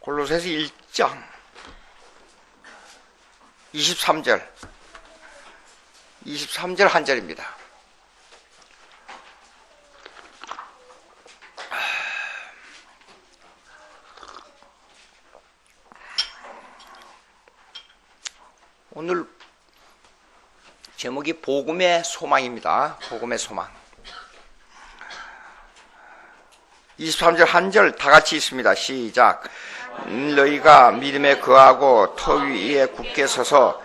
골로새서 1장 23절 한 절입니다. 오늘 제목이 복음의 소망입니다. 복음의 소망. 23절 한 절 다 같이 있습니다. 시작. 너희가 믿음에 거하고 터 위에 굳게 서서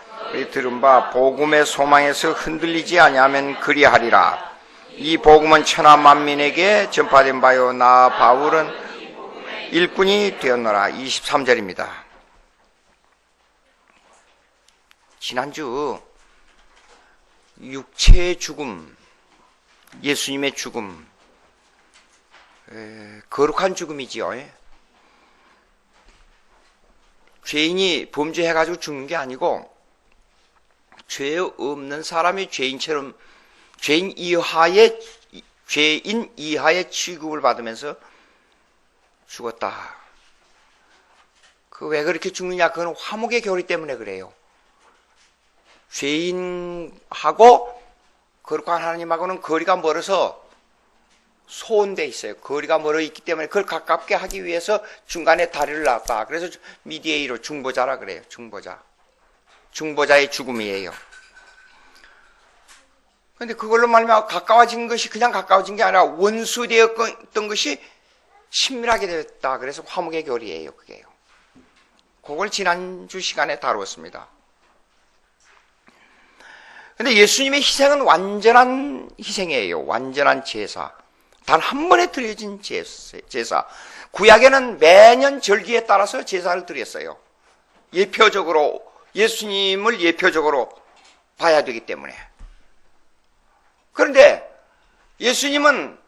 들은 바 복음의 소망에서 흔들리지 아니하면 그리하리라. 이 복음은 천하 만민에게 전파된 바요 나 바울은 일꾼이 되었노라. 23절입니다. 지난주 육체의 죽음, 예수님의 죽음, 거룩한 죽음이지요. 죄인이 범죄해가지고 죽는 게 아니고 죄 없는 사람이 죄인 이하의 취급을 받으면서 죽었다. 그 왜 그렇게 죽느냐? 그건 화목의 교리 때문에 그래요. 죄인하고 거룩한 하나님하고는 거리가 멀어서 소원돼 있어요. 거리가 멀어 있기 때문에 그걸 가깝게 하기 위해서 중간에 다리를 놨다. 그래서 미디에이로 중보자라 그래요. 중보자의 죽음이에요. 그런데 그걸로 말미암아 가까워진 것이 그냥 가까워진 게 아니라 원수되었던 것이 친밀하게 되었다. 그래서 화목의 교리예요. 그게요. 그걸 지난주 시간에 다루었습니다. 그런데 예수님의 희생은 완전한 희생이에요. 완전한 제사. 단 한 번에 드려진 제사. 구약에는 매년 절기에 따라서 제사를 드렸어요. 예표적으로, 예수님을 예표적으로 봐야 되기 때문에. 그런데 예수님은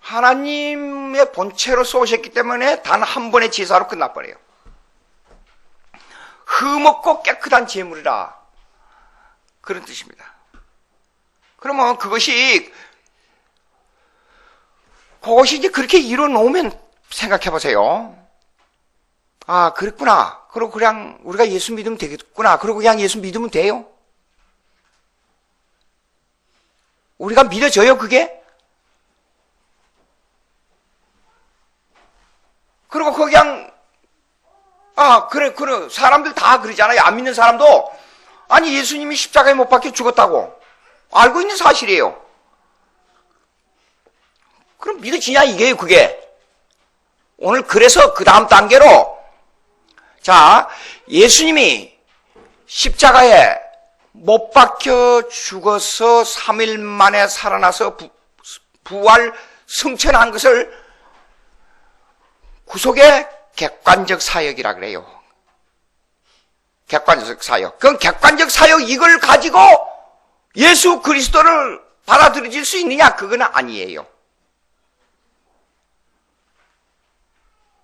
하나님의 본체로서 오셨기 때문에 단 한 번의 제사로 끝나버려요. 흠없고 깨끗한 제물이라. 그런 뜻입니다. 그러면 그것이 이제 그렇게 이뤄놓으면 생각해보세요. 아, 그랬구나. 그리고 그냥 우리가 예수 믿으면 되겠구나. 그리고 그냥 예수 믿으면 돼요. 우리가 믿어져요, 그게? 그리고 그냥, 그래. 사람들 다 그러잖아요. 안 믿는 사람도. 아니, 예수님이 십자가에 못 박혀 죽었다고. 알고 있는 사실이에요. 그럼 믿어지냐, 이게요, 그게. 오늘 그래서 그 다음 단계로, 자, 예수님이 십자가에 못 박혀 죽어서 3일 만에 살아나서 부활 승천한 것을 구속의 객관적 사역이라 그래요. 객관적 사역. 그럼 객관적 사역 이걸 가지고 예수 그리스도를 받아들여질 수 있느냐? 그건 아니에요.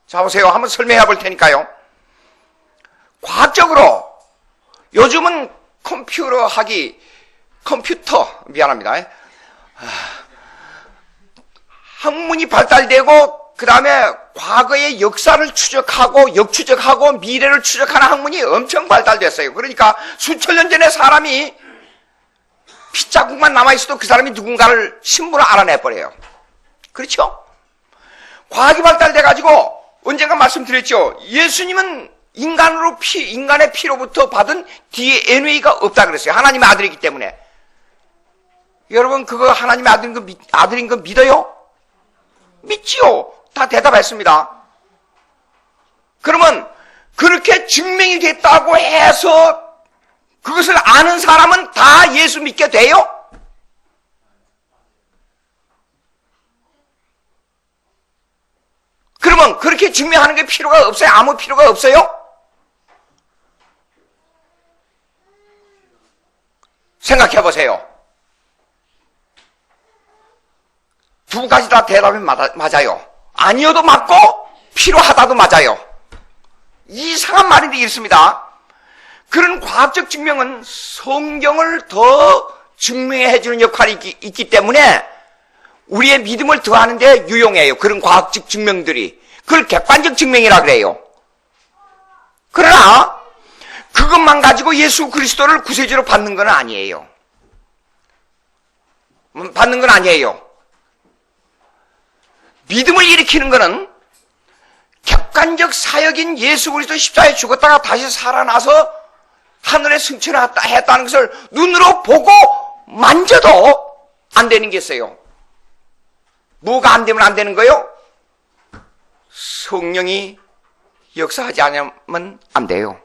자, 보세요. 한번 설명해 볼 테니까요. 과학적으로 요즘은 미안합니다. 학문이 발달되고 그 다음에 과거의 역사를 추적하고 역추적하고 미래를 추적하는 학문이 엄청 발달됐어요. 그러니까 수천 년 전에 사람이 핏자국만 남아있어도 그 사람이 누군가를 신분을 알아내버려요. 그렇죠? 과학이 발달돼가지고 언젠가 말씀드렸죠. 예수님은 인간의 피로부터 받은 DNA가 없다 그랬어요. 하나님의 아들이기 때문에. 여러분 그거 하나님의 아들인 거 믿어요? 믿지요. 다 대답했습니다. 그러면 그렇게 증명이 됐다고 해서 그것을 아는 사람은 다 예수 믿게 돼요? 그러면 그렇게 증명하는 게 필요가 없어요? 아무 필요가 없어요? 생각해 보세요. 두 가지 다 대답이 맞아요. 아니어도 맞고 필요하다도 맞아요. 이상한 말인데 이렇습니다. 그런 과학적 증명은 성경을 더 증명해 주는 역할이 있기 때문에 우리의 믿음을 더하는 데 유용해요. 그런 과학적 증명들이. 그걸 객관적 증명이라 그래요. 그러나 그것만 가지고 예수 그리스도를 구세주로 받는 건 아니에요. 받는 건 아니에요. 믿음을 일으키는 것은 객관적 사역인 예수 그리스도 십자가에 죽었다가 다시 살아나서 하늘에 승천했다는 것을 눈으로 보고 만져도 안 되는 게 있어요. 뭐가 안 되면 안 되는 거요? 성령이 역사하지 않으면 안 돼요.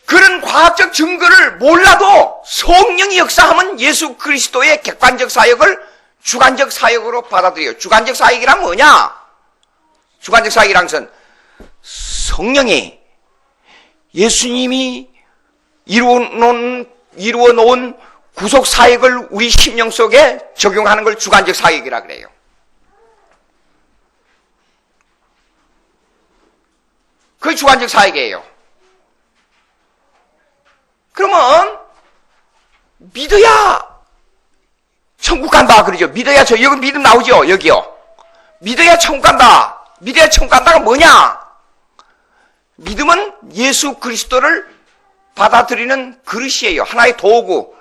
그런 과학적 증거를 몰라도 성령이 역사하면 예수 그리스도의 객관적 사역을 주관적 사역으로 받아들여요. 주관적 사역이란 뭐냐? 주관적 사역이란 것은 성령이 예수님이 이루어놓은 구속 사역을 우리 심령 속에 적용하는 걸 주관적 사역이라 그래요. 그게 주관적 사역이에요. 그러면 믿어야 천국 간다 그러죠. 믿어야 여기 믿음 나오죠. 여기요. 믿어야 천국 간다. 믿어야 천국 간다가 뭐냐? 믿음은 예수 그리스도를 받아들이는 그릇이에요. 하나의 도구.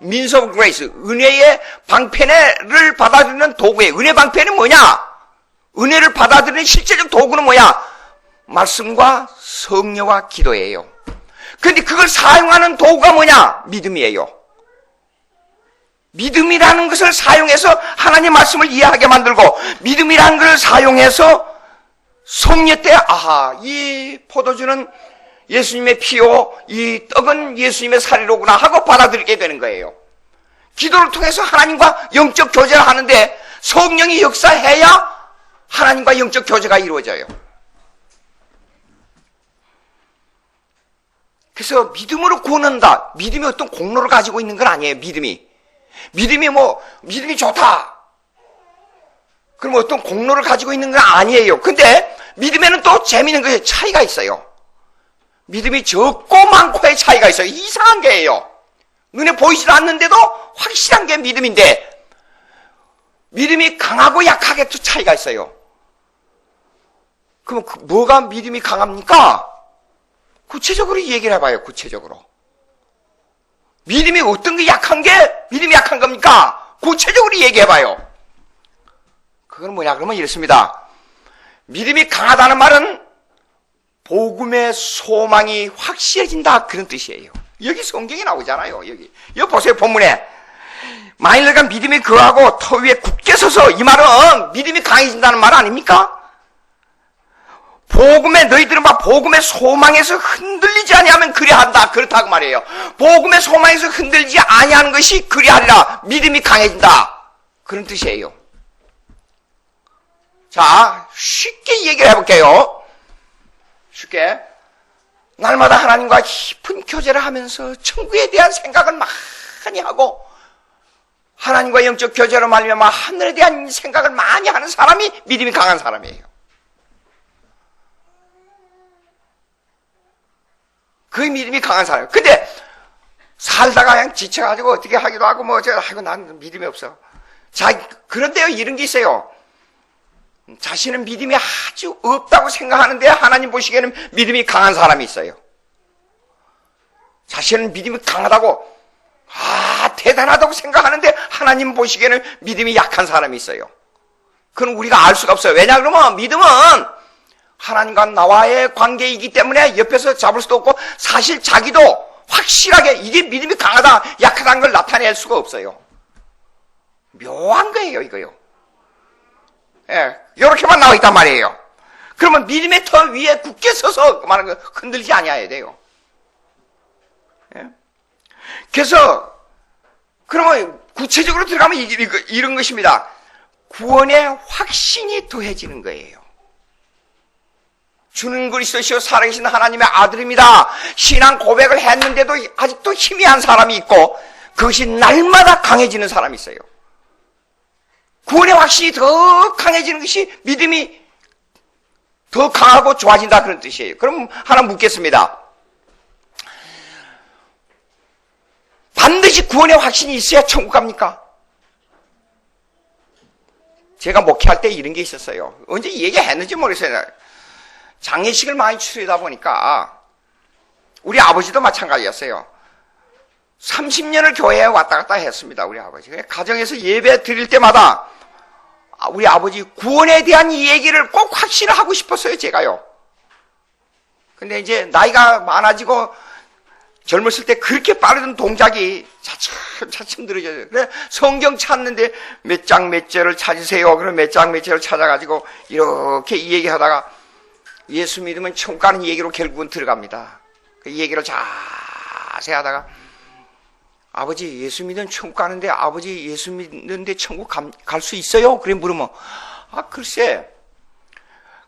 means of grace. 은혜의 방편을 받아들이는 도구예요. 은혜 방편은 뭐냐? 은혜를 받아들이는 실제적 도구는 뭐야? 말씀과 성령과 기도예요. 그런데 그걸 사용하는 도구가 뭐냐? 믿음이에요. 믿음이라는 것을 사용해서 하나님의 말씀을 이해하게 만들고, 믿음이라는 것을 사용해서 성령 때 아하, 이 포도주는 예수님의 피요, 이 떡은 예수님의 살이로구나 하고 받아들이게 되는 거예요. 기도를 통해서 하나님과 영적 교제를 하는데 성령이 역사해야 하나님과 영적 교제가 이루어져요. 그래서 믿음으로 구원한다. 믿음이 어떤 공로를 가지고 있는 건 아니에요. 믿음이 좋다. 그럼 어떤 공로를 가지고 있는 건 아니에요. 근데 믿음에는 또 재미있는 것에 차이가 있어요. 믿음이 적고 많고의 차이가 있어요. 이상한 게예요. 눈에 보이지도 않는데도 확실한 게 믿음인데, 믿음이 강하고 약하게 또 차이가 있어요. 그럼 뭐가 믿음이 강합니까? 구체적으로 얘기를 해봐요. 구체적으로. 믿음이 어떤 게 약한 게 믿음이 약한 겁니까? 구체적으로 얘기해봐요. 그건 뭐냐 그러면 이렇습니다. 믿음이 강하다는 말은 복음의 소망이 확실해진다 그런 뜻이에요. 여기 성경에 나오잖아요. 여기 보세요. 본문에 만일 내가 믿음이 거하고 터 위에 굳게 서서, 이 말은 믿음이 강해진다는 말 아닙니까? 너희들은 복음의 소망에서 흔들리지 아니하면 그리한다. 그렇다고 말이에요. 복음의 소망에서 흔들리지 아니하는 것이 그리하리라. 믿음이 강해진다. 그런 뜻이에요. 자, 쉽게 얘기를 해볼게요. 쉽게. 날마다 하나님과 깊은 교제를 하면서 천국에 대한 생각을 많이 하고, 하나님과 영적 교제로 말미암아 하늘에 대한 생각을 많이 하는 사람이 믿음이 강한 사람이에요. 그 믿음이 강한 사람이에요. 근데 살다가 그냥 지쳐가지고 어떻게 하기도 하고 난 믿음이 없어. 자, 그런데요, 이런 게 있어요. 자신은 믿음이 아주 없다고 생각하는데 하나님 보시기에는 믿음이 강한 사람이 있어요. 자신은 믿음이 강하다고, 대단하다고 생각하는데 하나님 보시기에는 믿음이 약한 사람이 있어요. 그건 우리가 알 수가 없어요. 왜냐 그러면 믿음은 하나님과 나와의 관계이기 때문에 옆에서 잡을 수도 없고, 사실 자기도 확실하게 이게 믿음이 강하다, 약하다는 걸 나타낼 수가 없어요. 묘한 거예요, 이거요. 예, 요렇게만 나와 있단 말이에요. 그러면 믿음의 터 위에 굳게 서서 말하는 거 흔들리지 아니어야 돼요. 예? 그래서 그러면 구체적으로 들어가면 이런 것입니다. 구원의 확신이 더해지는 거예요. 주는 그리스도시요 살아계신 하나님의 아들입니다. 신앙 고백을 했는데도 아직도 희미한 사람이 있고, 그것이 날마다 강해지는 사람이 있어요. 구원의 확신이 더 강해지는 것이 믿음이 더 강하고 좋아진다 그런 뜻이에요. 그럼 하나 묻겠습니다. 반드시 구원의 확신이 있어야 천국 갑니까? 제가 목회할 때 이런 게 있었어요. 언제 얘기했는지 모르겠어요. 장례식을 많이 치르다 보니까 우리 아버지도 마찬가지였어요. 30년을 교회에 왔다 갔다 했습니다. 우리 아버지. 가정에서 예배 드릴 때마다 우리 아버지 구원에 대한 이 얘기를 꼭 확실히 하고 싶었어요, 제가요. 근데 이제 나이가 많아지고 젊었을 때 그렇게 빠르던 동작이 차츰 늘어져요. 그래 성경 찾는데 몇 장 몇 절을 찾으세요. 그럼 몇 장 몇 절을 찾아가지고 이렇게 이 얘기하다가 예수 믿으면 천국 가는 얘기로 결국은 들어갑니다. 그 얘기를 자세히 하다가 아버지 예수 믿으면 천국 가는데 아버지 예수 믿는데 천국 갈 수 있어요? 그래 물으면 글쎄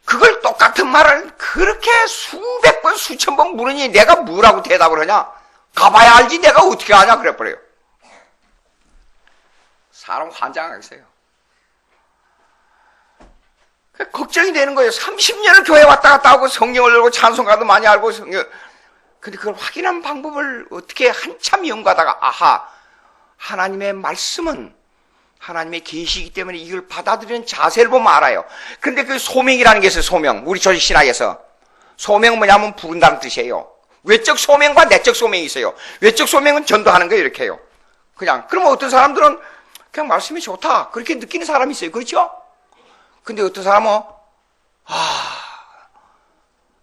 그걸 똑같은 말을 그렇게 수백 번 수천 번 물으니 내가 뭐라고 대답을 하냐? 가봐야 알지 내가 어떻게 하냐? 그래버려요. 사람 환장하겠어요. 걱정이 되는 거예요. 30년을 교회 왔다 갔다 하고 성경을 읽고 찬송가도 많이 알고 근데 그걸 확인한 방법을 어떻게 한참 연구하다가 하나님의 말씀은 하나님의 계시이기 때문에 이걸 받아들이는 자세를 보면 알아요. 근데 그 소명이라는 게 있어요. 소명. 우리 조직 신학에서 소명은 뭐냐면 부른다는 뜻이에요. 외적 소명과 내적 소명이 있어요. 외적 소명은 전도하는 거예요. 이렇게 해요. 그냥 그러면 어떤 사람들은 그냥 말씀이 좋다 그렇게 느끼는 사람이 있어요. 그렇죠? 근데 어떤 사람은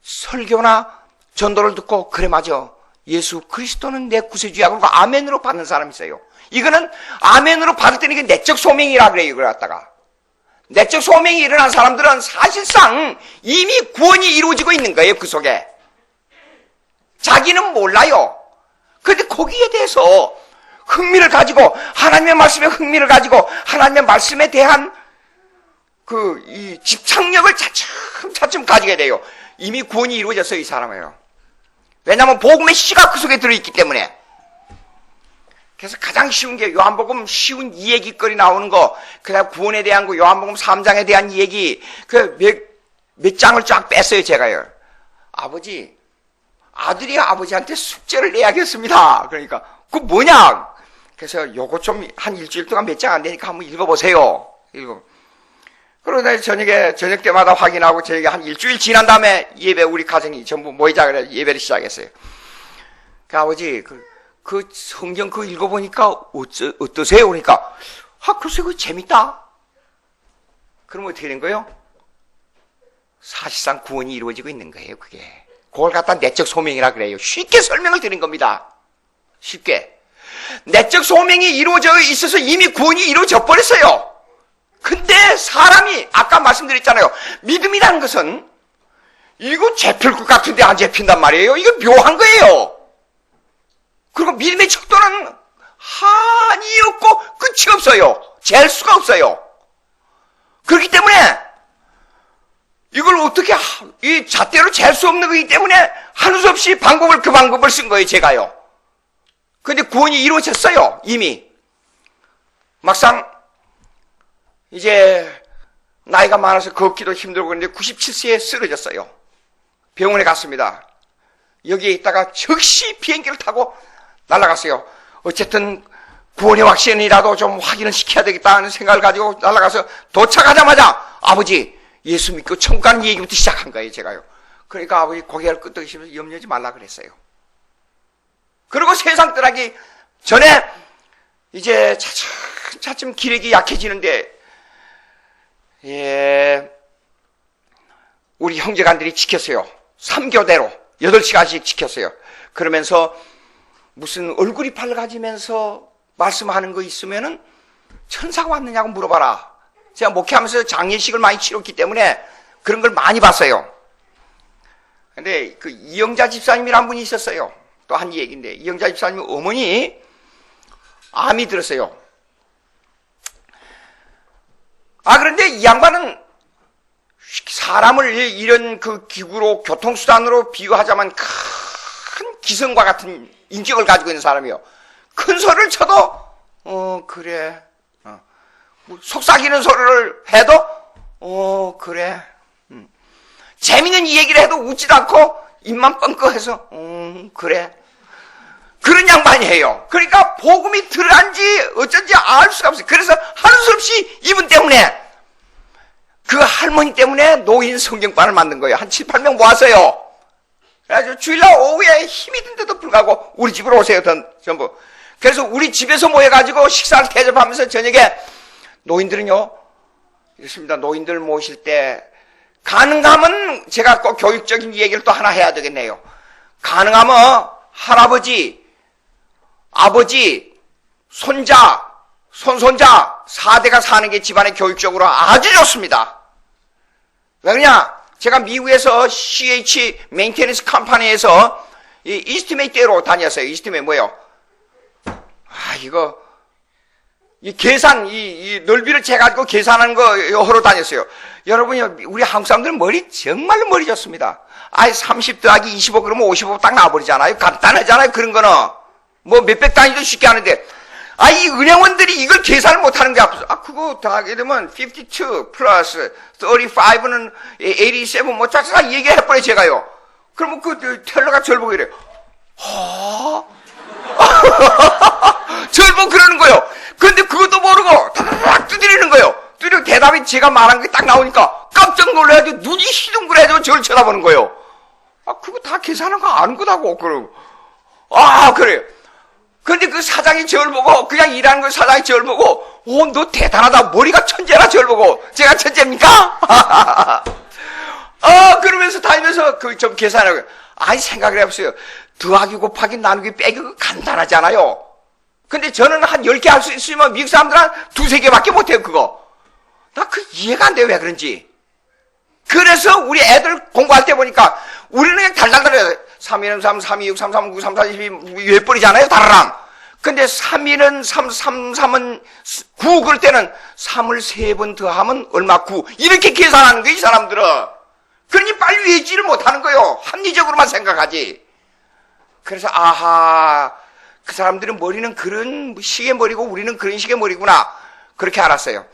설교나 전도를 듣고 그래 맞아 예수 그리스도는 내 구세주야 그러고 아멘으로 받는 사람이 있어요. 이거는 아멘으로 받을 때는 이게 내적 소명이라 그래요. 이걸 갖다가 내적 소명이 일어난 사람들은 사실상 이미 구원이 이루어지고 있는 거예요. 그 속에 자기는 몰라요. 그런데 거기에 대해서 흥미를 가지고 하나님의 말씀에 흥미를 가지고 하나님의 말씀에 대한 이 집착력을 차츰 가지게 돼요. 이미 구원이 이루어졌어요. 이 사람이에요. 왜냐하면 복음의 씨가 그 속에 들어있기 때문에. 그래서 가장 쉬운 게 요한복음 쉬운 이야기거리 나오는 거, 그다음 구원에 대한 거, 요한복음 3장에 대한 이야기, 몇 장을 쫙 뺐어요, 제가요. 아들이 아버지한테 숙제를 내야겠습니다. 그러니까, 그거 뭐냐? 그래서 요거 좀 한 일주일 동안 몇 장 안 되니까 한번 읽어보세요. 그러다 저녁 때마다 확인하고 저녁에 한 일주일 지난 다음에 예배 우리 가정이 전부 모이자 그래 예배를 시작했어요. 아버지, 그 성경 그거 읽어보니까 어떠세요? 그러니까, 글쎄, 그거 재밌다. 그러면 어떻게 된 거예요? 사실상 구원이 이루어지고 있는 거예요, 그게. 그걸 갖다 내적 소명이라 그래요. 쉽게 설명을 드린 겁니다. 쉽게. 내적 소명이 이루어져 있어서 이미 구원이 이루어져 버렸어요. 근데 사람이, 아까 말씀드렸잖아요. 믿음이라는 것은, 이거 잡힐 것 같은데 안 잡힌단 말이에요. 이거 묘한 거예요. 그리고 믿음의 척도는 한이 없고 끝이 없어요. 잴 수가 없어요. 그렇기 때문에 이걸 어떻게 이 잣대로 잴 수 없는 거기 때문에 하는 수 없이 그 방법을 쓴 거예요. 제가요. 그런데 구원이 이루어졌어요. 이미. 막상 이제 나이가 많아서 걷기도 힘들고 그런데 97세에 쓰러졌어요. 병원에 갔습니다. 여기에 있다가 즉시 비행기를 타고 날아갔어요. 어쨌든 구원의 확신이라도 좀 확인을 시켜야 되겠다는 생각을 가지고 날아가서 도착하자마자 아버지 예수 믿고 천국 가는 얘기부터 시작한 거예요. 제가요. 그러니까 아버지 고개를 끄덕이시면서 염려하지 말라 그랬어요. 그리고 세상 떠나기 전에 이제 차츰 기력이 약해지는데 우리 형제간들이 지켰어요. 3교대로 8시간씩 지켰어요. 그러면서 무슨 얼굴이 밝아지면서 말씀하는 거 있으면은 천사가 왔느냐고 물어봐라. 제가 목회하면서 장례식을 많이 치렀기 때문에 그런 걸 많이 봤어요. 근데 그 이영자 집사님이란 분이 있었어요. 또 한 얘기인데 이영자 집사님 어머니 암이 들었어요. 그런데 이 양반은 사람을 이런 그 기구로 교통수단으로 비유하자면 큰 기성과 같은 인격을 가지고 있는 사람이요. 큰 소리를 쳐도 그래. 속삭이는 소리를 해도 그래. 재밌는 얘기를 해도 웃지도 않고 입만 뻥긋해서 그래. 그런 양반이에요. 그러니까 복음이 들어간지 어쩐지 알 수가 없어요. 그래서 하는 수 없이 이분 때문에 그 할머니 때문에 노인 성경반을 만든 거예요. 한 7, 8명 모았어요. 그래가지고 주일날 오후에 힘이 든데도 불구하고 우리 집으로 오세요, 전부. 그래서 우리 집에서 모여가지고 식사를 대접하면서 저녁에 노인들은요, 이렇습니다. 노인들 모실 때, 가능하면 제가 꼭 교육적인 얘기를 또 하나 해야 되겠네요. 가능하면 할아버지, 아버지, 손자, 손손자 4대가 사는 게 집안의 교육적으로 아주 좋습니다. 왜 그러냐? 제가 미국에서 CH 메인테너스 컴퍼니에서 이 이스티메이트로 다녔어요. 이스티메이트 뭐예요? 이 계산, 이 넓이를 재가지고 계산하는 거 하러 다녔어요. 여러분이, 우리 한국 사람들은 정말로 머리 좋습니다. 30 더하기 25 그러면 55 딱 나와버리잖아요. 간단하잖아요. 그런 거는. 뭐 몇백 단위도 쉽게 하는데. 이 은행원들이 이걸 계산을 못하는 게 아프죠. 그거 다 하게 되면 52 플러스 35는 87 뭐 쫙쫙 얘기해버려요, 제가요. 그러면 그 텔러가 저를 보고 이래요. 저를 보고 그러는 거예요. 근데 그것도 모르고 다다닥 두드리는 거예요. 두드리고 대답이 제가 말한 게 딱 나오니까 깜짝 놀라가지고 눈이 희둥그레져서 저를 쳐다보는 거예요. 그거 다 계산한 거 아는 거다고. 그러고. 그래요. 근데 그 사장이 저를 보고, 그냥 일하는 그 사장이 저를 보고, 너 대단하다. 머리가 천재라, 저를 보고. 제가 천재입니까? 그러면서 다니면서 좀 계산하고. 생각을 해보세요. 더하기 곱하기 나누기 빼기 그거 간단하잖아요. 근데 저는 한 10개 할 수 있으면 미국 사람들은 한 2, 3개밖에 못해요, 그거. 나 그 이해가 안 돼요, 왜 그런지. 그래서 우리 애들 공부할 때 보니까 우리는 그냥 달달달해요. 3일은 3, 3, 2, 6, 3, 3, 9, 3, 4, 12, 몇 번이잖아요, 다르랑. 근데 3일은 3, 3, 3은 9, 그럴 때는 3을 3번 더하면 얼마 9. 이렇게 계산하는 거예요, 이 사람들은. 그러니 빨리 외지를 못하는 거예요. 합리적으로만 생각하지. 그래서, 그 사람들은 머리는 그런 식의 머리고 우리는 그런 식의 머리구나. 그렇게 알았어요.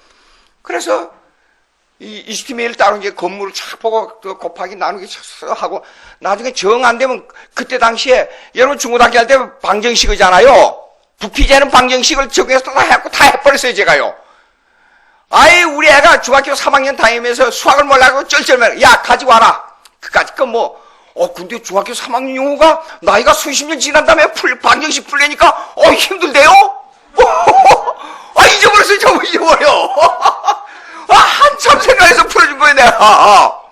그래서, 이 이스티메이를 따로 이제 건물을 착 보고 곱하기 나누기 쳐서 하고 나중에 정 안 되면 그때 당시에 여러분 중고등학교 할 때 방정식이잖아요. 부피제는 방정식을 적용해서 다 해갖고 다 해버렸어요, 제가요. 우리 애가 중학교 3학년 다니면서 수학을 몰라고 쩔쩔매요. 야, 가지고 와라. 그까짓 건 근데 중학교 3학년 용어가 나이가 수십 년 지난 다음에 방정식 풀려니까 힘들대요? 잊어버렸어요, 저 잊어버려. 한참 생각해서 풀어준 거예요, 내가.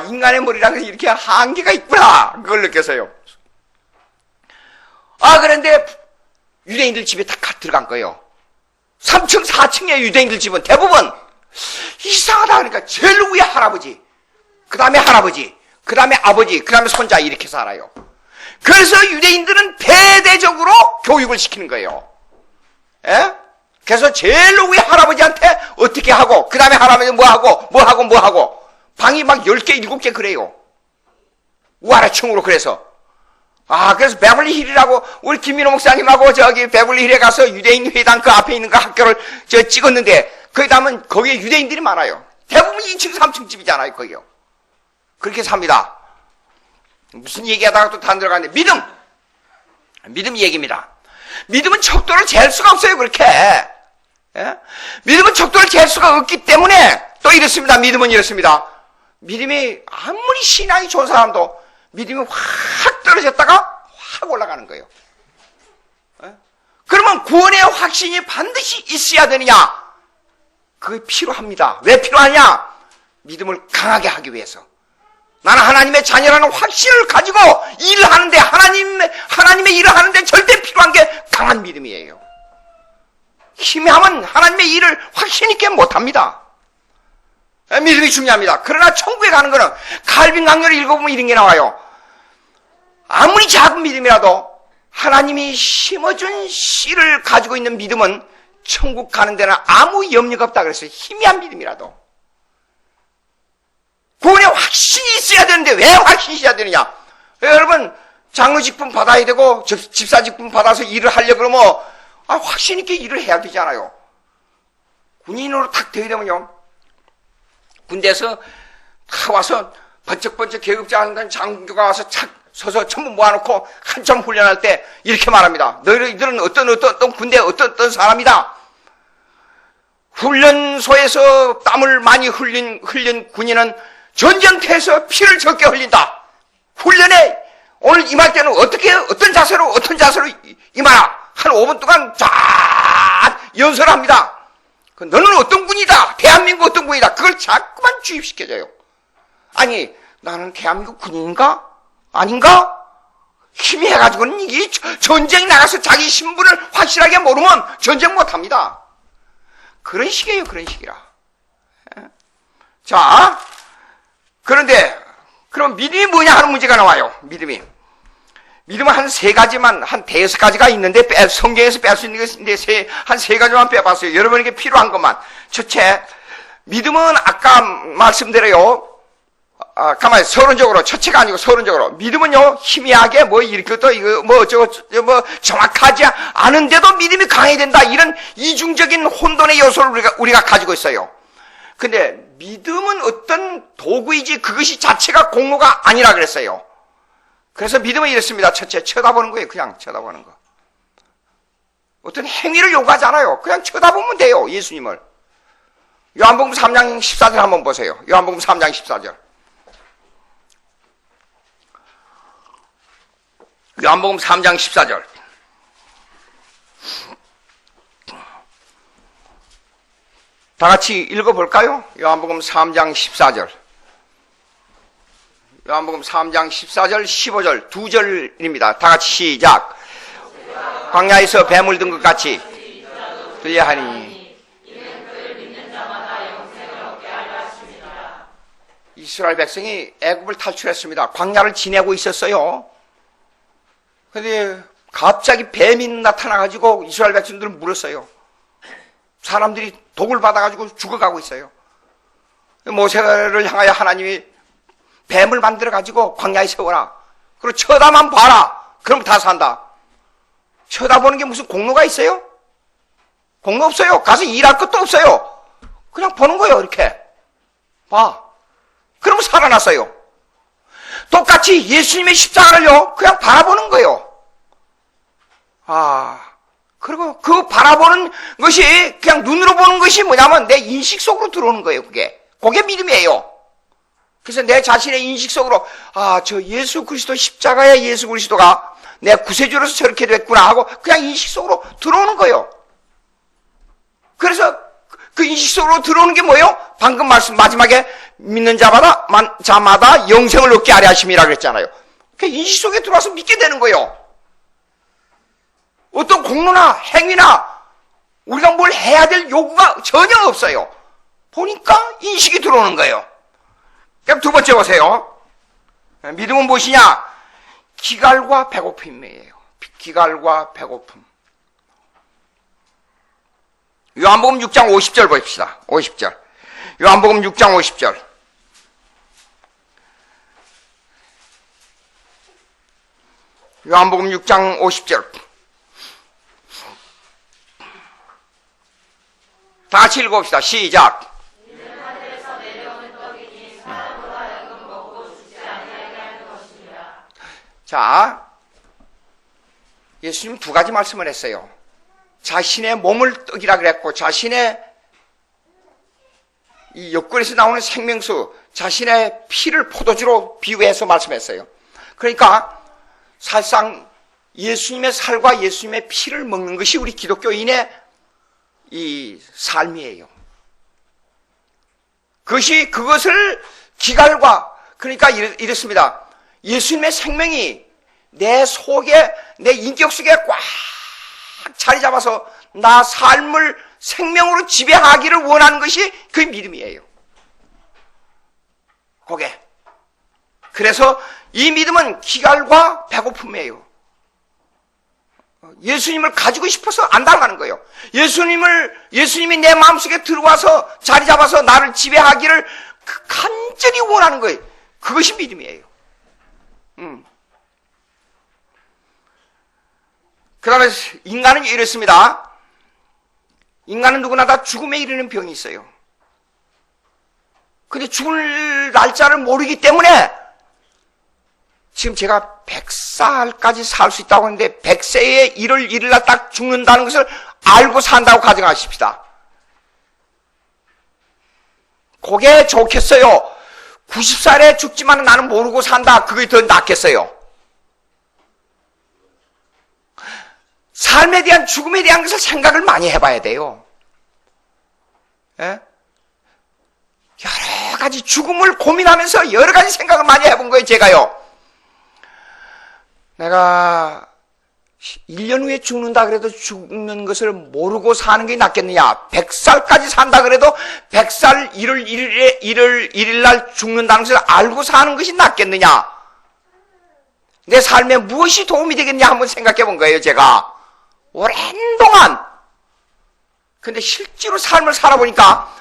인간의 머리라는 게 이렇게 한계가 있구나. 그걸 느꼈어요. 그런데 유대인들 집에 다 들어간 거예요. 3층, 4층의 유대인들 집은 대부분 이상하다 그러니까 제일 위에 할아버지, 그 다음에 할아버지, 그 다음에 아버지, 그 다음에 손자 이렇게 살아요. 그래서 유대인들은 대대적으로 교육을 시키는 거예요. 예? 그래서 제일 위에 할아버지한테 어떻게 하고, 그 다음에 할아버지 뭐 하고, 방이 막 10개, 7개 그래요. 우아래층으로 그래서. 그래서 베벌리 힐이라고, 우리 김민호 목사님하고 저기 베벌리 힐에 가서 유대인 회당 그 앞에 있는 그 학교를 찍었는데, 거기 가면 거기에 유대인들이 많아요. 대부분 2층, 3층 집이잖아요, 거기요. 그렇게 삽니다. 무슨 얘기하다가 또 단 들어가는데, 믿음 얘기입니다. 믿음은 척도를 잴 수가 없어요, 그렇게. 예? 믿음은 척도를 잴 수가 없기 때문에 또 이렇습니다. 믿음은 이렇습니다. 믿음이 아무리 신앙이 좋은 사람도 믿음이 확 떨어졌다가 확 올라가는 거예요. 예? 그러면 구원의 확신이 반드시 있어야 되느냐? 그게 필요합니다. 왜 필요하냐? 믿음을 강하게 하기 위해서. 나는 하나님의 자녀라는 확신을 가지고 일을 하는데 하나님의 일을 하는데 절대 필요한 게 강한 믿음이에요. 희미하면 하나님의 일을 확신 있게 못합니다. 믿음이 중요합니다. 그러나 천국에 가는 거는 칼빈 강요를 읽어보면 이런 게 나와요. 아무리 작은 믿음이라도 하나님이 심어준 씨를 가지고 있는 믿음은 천국 가는 데는 아무 염려가 없다 그랬어요. 희미한 믿음이라도. 구원의 확신이 있어야 되는데 왜 확신이 있어야 되느냐? 여러분 장로직분 받아야 되고 집사직분 받아서 일을 하려고 그러면 확신 있게 일을 해야 되잖아요. 군인으로 탁 되려면요. 군대에서 다 와서 번쩍번쩍 계급장 장교가 와서 착 서서 전부 모아놓고 한참 훈련할 때 이렇게 말합니다. 너희들은 어떤 군대 어떤 사람이다. 훈련소에서 땀을 많이 흘린 군인은 전쟁터에서 피를 적게 흘린다. 훈련에 오늘 임할 때는 어떤 자세로 임하라. 한 5분 동안 쫙 연설합니다. 너는 어떤 군이다. 대한민국 어떤 군이다. 그걸 자꾸만 주입시켜줘요. 아니, 나는 대한민국 군인인가? 아닌가? 희미해가지고는 이게 전쟁 나가서 자기 신분을 확실하게 모르면 전쟁 못합니다. 그런 식이에요, 그런 식이라. 자, 그런데, 그럼 믿음이 뭐냐 하는 문제가 나와요, 믿음이. 믿음은 한 세 가지만, 한 대여섯 가지가 있는데, 성경에서 뺄 수 있는 것인데, 한 세 가지만 빼봤어요. 여러분에게 필요한 것만. 첫째, 믿음은 아까 말씀드려요. 가만히 서론적으로, 첫째가 아니고 서론적으로. 믿음은요, 희미하게 정확하지 않은데도 믿음이 강해야 된다. 이런 이중적인 혼돈의 요소를 우리가 가지고 있어요. 근데 믿음은 어떤 도구이지 그것이 자체가 공로가 아니라 그랬어요. 그래서 믿음은 이렇습니다. 첫째, 쳐다보는 거예요. 그냥 쳐다보는 거. 어떤 행위를 요구하지 않아요. 그냥 쳐다보면 돼요. 예수님을. 요한복음 3장 14절 한번 보세요. 요한복음 3장 14절. 요한복음 3장 14절. 다 같이 읽어볼까요? 요한복음 3장 14절. 요한복음 3장 14절, 15절, 두 절입니다. 다 같이 시작. 광야에서 뱀을 든 것 같이 들려하니 이스라엘 백성이 애굽을 탈출했습니다. 광야를 지내고 있었어요. 그런데 갑자기 뱀이 나타나가지고 이스라엘 백성들은 물었어요. 사람들이 독을 받아가지고 죽어가고 있어요. 모세를 향하여 하나님이 뱀을 만들어가지고 광야에 세워라. 그리고 쳐다만 봐라. 그럼 다 산다. 쳐다보는 게 무슨 공로가 있어요? 공로 없어요. 가서 일할 것도 없어요. 그냥 보는 거예요. 이렇게 봐. 그러면 살아났어요. 똑같이 예수님의 십자가를요 그냥 바라보는 거예요. 그리고 그 바라보는 것이 그냥 눈으로 보는 것이 뭐냐면 내 인식 속으로 들어오는 거예요. 그게 믿음이에요. 그래서 내 자신의 인식 속으로 저 예수 그리스도 십자가의 예수 그리스도가 내 구세주로서 저렇게 됐구나 하고 그냥 인식 속으로 들어오는 거예요. 그래서 그 인식 속으로 들어오는 게 뭐예요? 방금 말씀 마지막에 믿는 자마다 영생을 얻게 하려 하심이라 그랬잖아요. 그 인식 속에 들어와서 믿게 되는 거예요. 어떤 공로나 행위나 우리가 뭘 해야 될 요구가 전혀 없어요. 보니까 인식이 들어오는 거예요. 그럼 두 번째 보세요. 믿음은 무엇이냐? 기갈과 배고픔이에요. 기갈과 배고픔. 요한복음 6장 50절 봅시다. 50절. 요한복음 6장 50절. 요한복음 6장 50절. 다 같이 읽어봅시다. 시작. 자, 예수님 두 가지 말씀을 했어요. 자신의 몸을 떡이라 그랬고, 자신의 이 옆구리에서 나오는 생명수, 자신의 피를 포도주로 비유해서 말씀했어요. 그러니까 사실상 예수님의 살과 예수님의 피를 먹는 것이 우리 기독교인의 이 삶이에요. 그것을 기갈과, 그러니까 이렇습니다. 예수님의 생명이 내 속에, 내 인격 속에 꽉 자리 잡아서 나 삶을 생명으로 지배하기를 원하는 것이 그 믿음이에요. 그게. 그래서 이 믿음은 기갈과 배고픔이에요. 예수님을 가지고 싶어서 안 달라는 거예요. 예수님이 내 마음속에 들어와서 자리 잡아서 나를 지배하기를 간절히 원하는 거예요. 그것이 믿음이에요. 그 다음에 인간은 이렇습니다. 인간은 누구나 다 죽음에 이르는 병이 있어요. 근데 죽을 날짜를 모르기 때문에 지금 제가 100살까지 살 수 있다고 하는데 100세에 일요일 날 딱 죽는다는 것을 알고 산다고 가정하십시다. 그게 좋겠어요? 90살에 죽지만 나는 모르고 산다. 그게 더 낫겠어요? 삶에 대한, 죽음에 대한 것을 생각을 많이 해봐야 돼요. 예? 여러 가지 죽음을 고민하면서 여러 가지 생각을 많이 해본 거예요, 제가요. 내가 1년 후에 죽는다 그래도 죽는 것을 모르고 사는 게 낫겠느냐? 100살까지 산다 그래도 100살 1월 1일 날 죽는다는 것을 알고 사는 것이 낫겠느냐? 내 삶에 무엇이 도움이 되겠냐 한번 생각해 본 거예요, 제가. 오랜 동안. 근데 실제로 삶을 살아보니까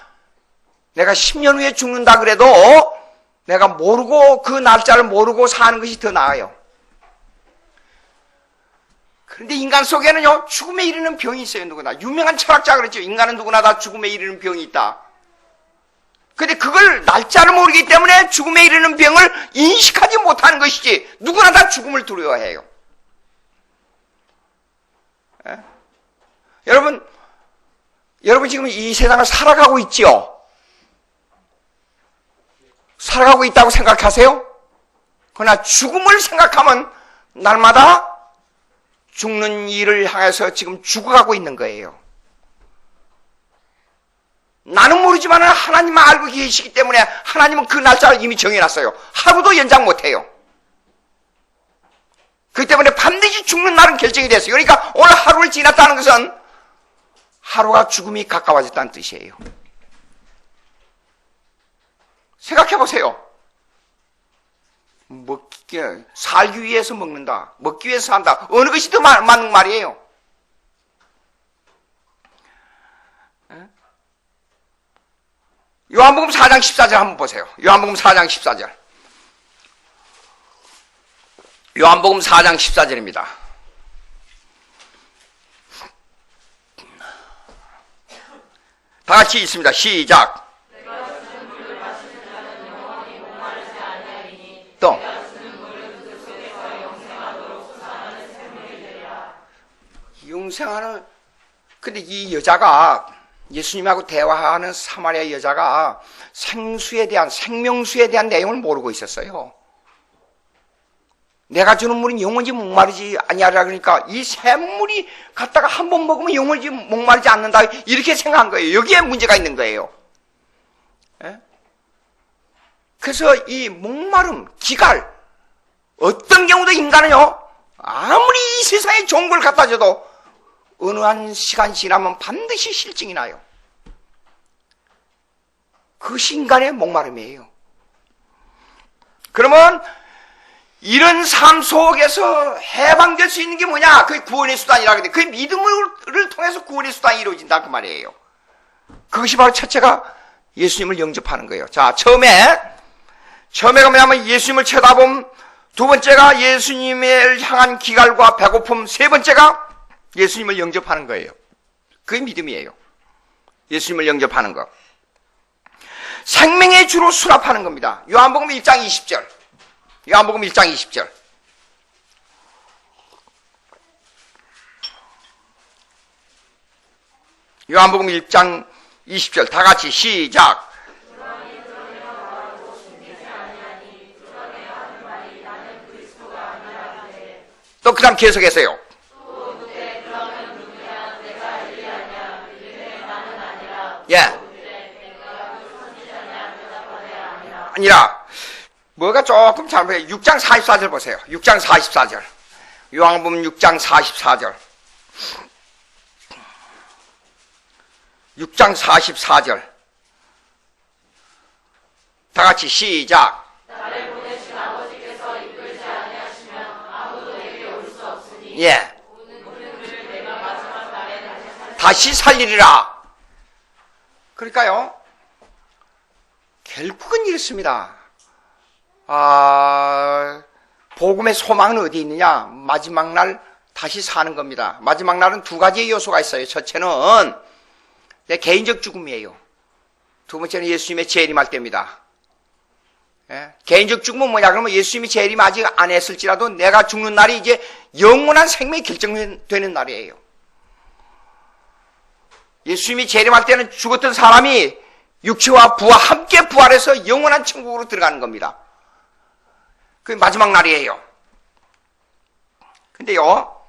내가 10년 후에 죽는다 그래도 내가 모르고, 그 날짜를 모르고 사는 것이 더 나아요. 그런데 인간 속에는요, 죽음에 이르는 병이 있어요, 누구나. 유명한 철학자가 그랬죠. 인간은 누구나 다 죽음에 이르는 병이 있다. 근데 그걸 날짜를 모르기 때문에 죽음에 이르는 병을 인식하지 못하는 것이지, 누구나 다 죽음을 두려워해요. 예? 여러분 지금 이 세상을 살아가고 있지요? 살아가고 있다고 생각하세요? 그러나 죽음을 생각하면 날마다 죽는 일을 향해서 지금 죽어가고 있는 거예요. 나는 모르지만 하나님은 알고 계시기 때문에 하나님은 그 날짜를 이미 정해놨어요. 하루도 연장 못해요. 그렇기 때문에 반드시 죽는 날은 결정이 됐어요. 그러니까 오늘 하루를 지났다는 것은 하루가 죽음이 가까워졌다는 뜻이에요. 생각해 보세요. 살기 위해서 먹는다. 먹기 위해서 산다. 어느 것이 더 맞는 말이에요? 요한복음 4장 14절 한번 보세요. 요한복음 4장 14절. 요한복음 4장 14절입니다. 다 같이 있습니다. 시작. 또 영생하는. 근데 이 여자가, 예수님하고 대화하는 사마리아 여자가 생수에 대한, 생명수에 대한 내용을 모르고 있었어요. 내가 주는 물은 영원히 목마르지 아니하리라. 그러니까 이 샘물이 갖다가 한 번 먹으면 영원히 목마르지 않는다, 이렇게 생각한 거예요. 여기에 문제가 있는 거예요. 예? 그래서 이 목마름, 기갈, 어떤 경우도 인간은요, 아무리 이 세상에 좋은 걸 갖다 줘도 어느 한 시간 지나면 반드시 실증이 나요. 그것이 인간의 목마름이에요. 그러면 이런 삶 속에서 해방될 수 있는 게 뭐냐? 그게 구원의 수단이라고 하는데, 그 믿음을 통해서 구원의 수단이 이루어진다, 그 말이에요. 그것이 바로 첫째가 예수님을 영접하는 거예요. 자, 처음에가 뭐냐면 예수님을 쳐다봄, 두 번째가 예수님을 향한 기갈과 배고픔, 세 번째가 예수님을 영접하는 거예요. 그게 믿음이에요. 예수님을 영접하는 거. 생명의 주로 수납하는 겁니다. 요한복음 1장 20절. 요한복음 1장 20절. 요한복음 1장 20절. 다 같이 시작. 또 그 다음 계속해서요. 예. 아니라 뭐가 조금 잘못해요. 6장 44절 보세요. 6장 44절. 요한복음 6장 44절. 6장 44절. 다 같이 시작. 나를 보내신 아버지께서 이끌지 아니하시면 아무도 내게 올 수 없으니. 예. 오는 그를 내가 마지막 날에 다시 살리리라. 그러니까요, 결국은 이렇습니다. 복음의 소망은 어디 있느냐? 마지막 날 다시 사는 겁니다. 마지막 날은 두 가지의 요소가 있어요. 첫째는 내 개인적 죽음이에요. 두 번째는 예수님의 재림할 때입니다. 예? 개인적 죽음은 뭐냐? 그러면 예수님이 재림 아직 안 했을지라도 내가 죽는 날이 이제 영원한 생명이 결정되는 날이에요. 예수님이 재림할 때는 죽었던 사람이 육체와 부와 함께 부활해서 영원한 천국으로 들어가는 겁니다. 그게 마지막 날이에요. 근데요,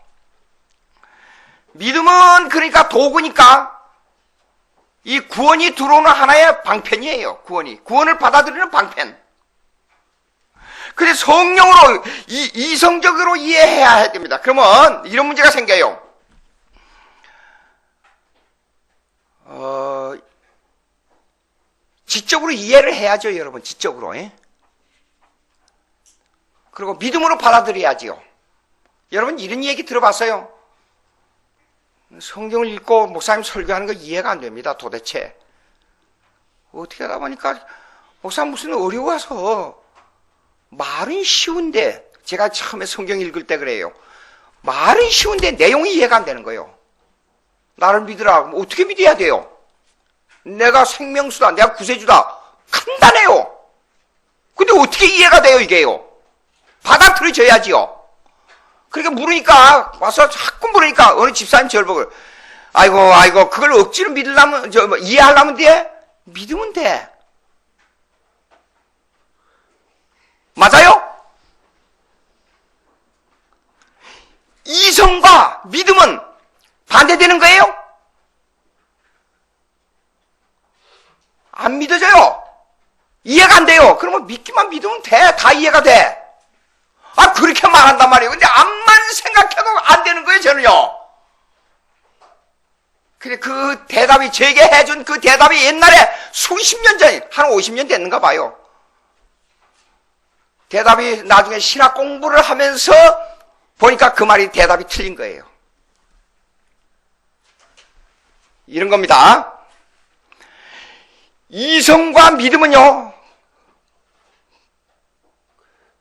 믿음은 그러니까 도구니까 이 구원이 들어오는 하나의 방편이에요. 구원을 받아들이는 방편. 근데 성령으로 이성적으로 이해해야 됩니다. 그러면 이런 문제가 생겨요. 지적으로 이해를 해야죠, 여러분. 지적으로. 예? 그리고 믿음으로 받아들여야지요. 여러분 이런 얘기 들어봤어요? 성경을 읽고 목사님 설교하는 거 이해가 안 됩니다. 도대체 어떻게 하다 보니까 목사님 무슨 어려워서 말은 쉬운데, 제가 처음에 성경 읽을 때 그래요. 말은 쉬운데 내용이 이해가 안 되는 거예요. 나를 믿으라. 어떻게 믿어야 돼요? 내가 생명수다, 내가 구세주다, 간단해요. 근데 어떻게 이해가 돼요, 이게요? 받아들여져야지요. 그러니까 물으니까, 와서 자꾸 물으니까, 어느 집사님 저를 보고, 아이고, 그걸 억지로 믿으려면, 이해하려면 돼? 믿으면 돼. 맞아요? 이성과 믿음은 반대되는 거예요? 안 믿어져요. 이해가 안 돼요. 그러면 믿기만 믿으면 돼. 다 이해가 돼. 그렇게 말한단 말이에요. 근데 암만 생각해도 안 되는 거예요, 저는요. 근데 그 대답이, 제게 해준 그 대답이 옛날에 수십 년 전에, 한 50년 됐는가 봐요. 대답이 나중에 신학 공부를 하면서 보니까 그 말이 대답이 틀린 거예요. 이런 겁니다. 이성과 믿음은요,